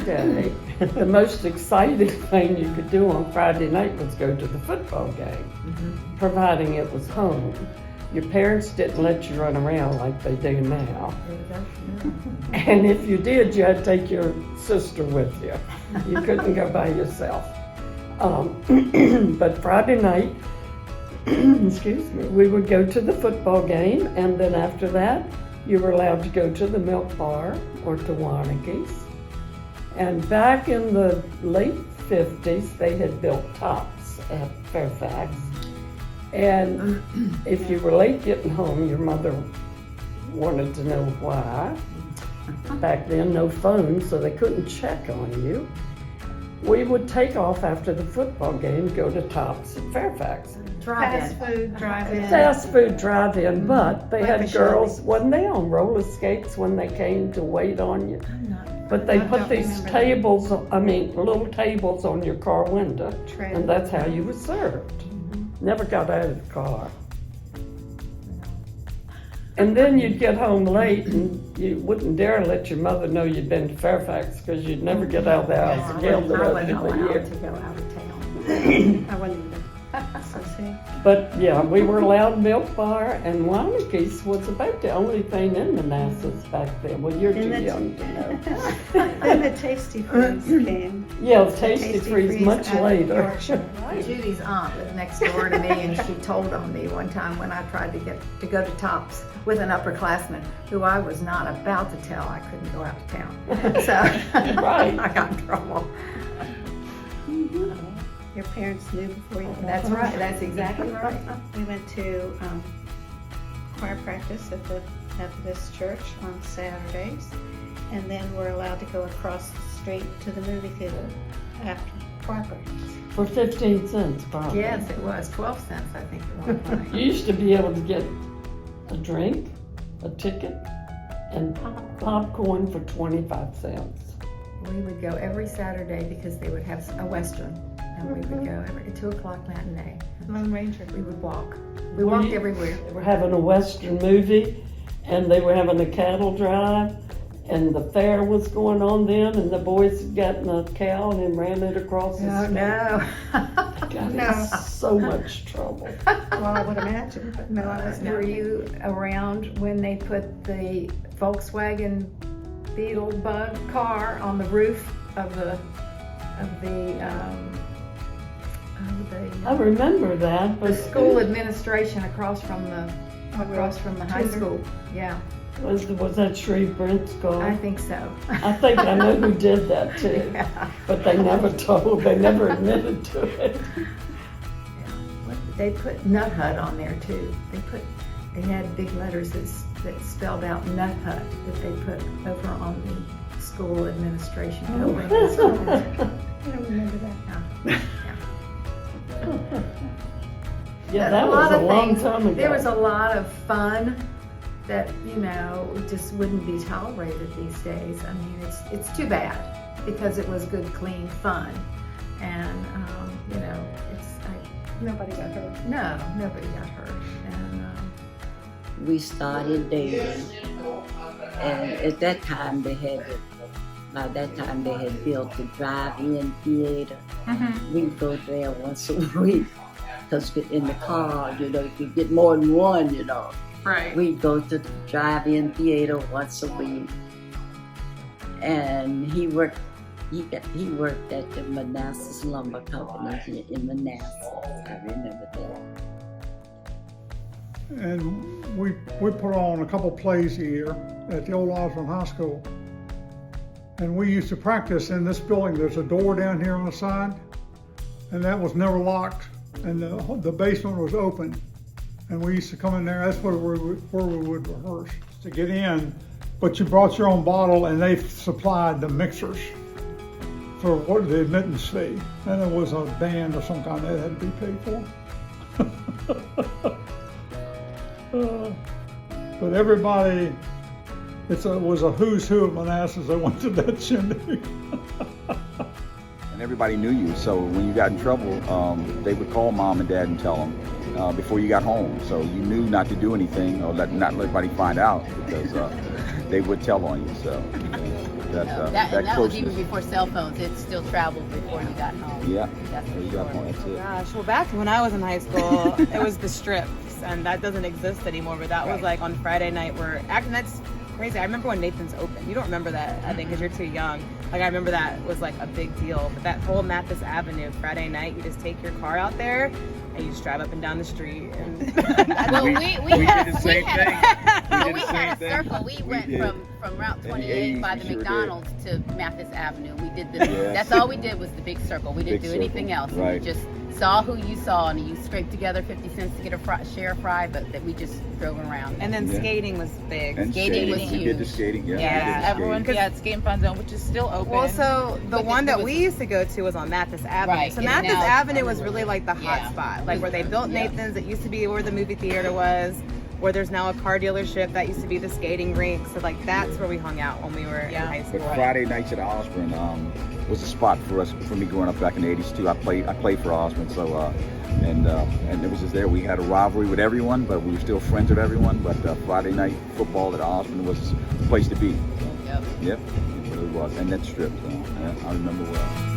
day, the most exciting thing you could do on Friday night was go to the football game, providing it was home. Your parents didn't let you run around like they do now. And if you did, you had to take your sister with you. You couldn't go by yourself. But Friday night, excuse me, we would go to the football game, and then after that, you were allowed to go to the milk bar or to Warnicki's. And back in the late 50s, they had built Tops at Fairfax. And if you were late getting home, your mother wanted to know why. Back then, no phones, so they couldn't check on you. We would take off after the football game, go to Tops at Fairfax. Fast food drive-in. Fast food drive-in, but they had girls, wasn't they on roller skates when they came to wait on you? But they put these tables, little tables on your car window, and that's how you were served. Never got out of the car. And then you'd get home late and you wouldn't dare let your mother know you'd been to Fairfax because you'd never get out of the house again the rest of the year. To go out of town. I wouldn't either. So see. But yeah, we were allowed Milk Bar, and Warnicki's was about the only thing in Manassas back then. Well, you're too young to know. And the Tasty Freeze came. Yeah, Tasty Freeze much later. Judy's aunt lived next door to me, and she told on me one time when I tried to go to Tops with an upperclassman who I was not about to tell I couldn't go out of town. So Right. I got in trouble. Your parents knew before you went. That's right. That's exactly right. We went to choir practice at this church on Saturdays, and then we're allowed to go across the street to the movie theater after choir practice. For 15 cents, probably. Yes, it was 12 cents, I think, at one point. You used to be able to get a drink, a ticket, and popcorn for 25 cents. We would go every Saturday because they would have a Western. And we would go every 2 o'clock matinee. Lone Ranger. We would walk. We walked everywhere. They were having a Western movie, and they were having a cattle drive, and the fair was going on then, and the boys had gotten a cow and ran it across the street. No. Got in so much trouble. Well, I would imagine, but no, I was not. Were you around when they put the Volkswagen Beetle Bug car on the roof of the I remember that, the but school administration across from the high school? Yeah, was that Shreve Brent's car? I think so. I think I know who did that too, Yeah. but they never admitted to it. They put Nut Hut on there too. They had big letters that spelled out Nut Hut that they put over on the school administration building. I don't remember that. Yeah, that was a long time ago. There was a lot of fun that, just wouldn't be tolerated these days. I mean, it's too bad because it was good, clean fun. And, Nobody got hurt. No, nobody got hurt. And we started there, and at that time they had built the drive-in theater. We'd go there once a week, because in the car, you could get more than one, Right. We'd go to the drive-in theater once a week, and he worked at the Manassas Lumber Company here in Manassas. I remember that. And we put on a couple plays a year at the old Osborne High School. And we used to practice in this building. There's a door down here on the side, and that was never locked. And the basement was open. And we used to come in there. That's where we would rehearse to get in. But you brought your own bottle, and they supplied the mixers for what the admittance fee. And it was a band of some kind that had to be paid for. But everybody, it was a who's who of Manassas that went to that shindig. And everybody knew you, so when you got in trouble, they would call mom and dad and tell them before you got home. So you knew not to do anything or not let anybody find out because they would tell on you. So that that was closeness. even before cell phones. It still traveled before you got home. Yeah, That's for you sure. got home. That's it. Gosh, well, back when I was in high school, it was the strips, and that doesn't exist anymore. But that was Right. like on Friday night. Where actually, that's crazy. I remember when Nathan's opened. You don't remember that, I think, because you're too young. Like I remember that was like a big deal. But that whole Mathis Avenue Friday night, you just take your car out there and you just drive up and down the street. And Well, we had did the same thing. we We did the had a same thing. circle. We went did. from Route In the 28 80s, by we the sure did. McDonald's to Mathis Avenue. We did the. Yes. That's all we did was the big circle. We didn't Big do anything circle, else. right. We just saw who you saw, and you scraped together 50 cents to get a share of fry, but that we just drove around. and then Yeah. skating was big. And Skating was We did the huge. skating. Yeah, Yeah, we did the Everyone, skating. yeah, it's Skating Fun Zone, which is still open. Well, so the But one there that was- we used to go to was on Mathis Avenue. Right, So and Mathis now it's Avenue was everywhere. really like the hot Yeah. spot, like where they built Yeah. Nathan's. It used to be where the movie theater was, where there's now a car dealership. That used to be the skating rink. So like that's where we hung out when we were in high school. But Friday nights at Osborne was a spot for us, for me growing up back in the '80s too. I played for Osborne, so and it was just there. We had a rivalry with everyone, but we were still friends with everyone. But Friday night football at Osborne was the place to be. Yep. Yep, it really was, and that strip. Yeah, I remember well.